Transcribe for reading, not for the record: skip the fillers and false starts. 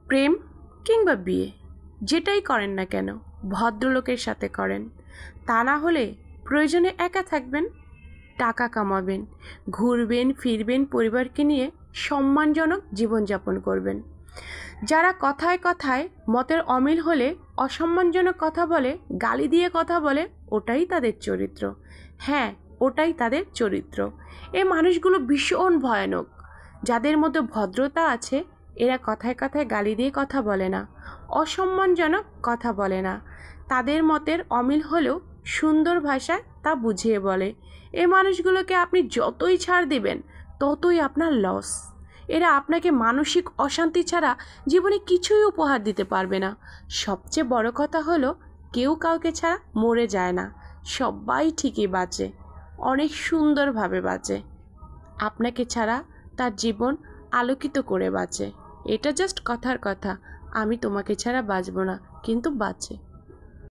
প্রেম কিংবা বিয়ে যেটাই করেন না কেন ভদ্রলোকের সাথে করেন। তা না হলে প্রয়োজনে একা থাকবেন, টাকা কামাবেন, ঘুরবেন ফিরবেন, পরিবারকে নিয়ে সম্মানজনক জীবনযাপন করবেন। যারা কথায় কথায় মতের অমিল হলে অসম্মানজনক কথা বলে, গালি দিয়ে কথা বলে, ওটাই তাদের চরিত্র। হ্যাঁ, ওটাই তাদের চরিত্র। এই মানুষগুলো ভীষণ ভয়ানক। যাদের মধ্যে ভদ্রতা আছে এরা কথায় কথায় গালি দিয়ে কথা বলে না, অসম্মানজনক কথা বলে না। তাদের মতের অমিল হলেও সুন্দর ভাষায় তা বুঝিয়ে বলে। এই মানুষগুলোকে আপনি যতই ছাড় দিবেন ততই আপনার লস। এরা আপনাকে মানসিক অশান্তি ছাড়া জীবনে কিছুই উপহার দিতে পারবে না। সবচেয়ে বড় কথা হলো কেউ কাউকে ছাড়া মরে যায় না, সবাই ঠিকই বাঁচে, অনেক সুন্দরভাবে বাঁচে। আপনাকে ছাড়া তার জীবন আলোকিত করে বাঁচে। এটা জাস্ট কথার কথা, আমি তোমাকে ছাড়া বাঁচব না, কিন্তু বাঁচে।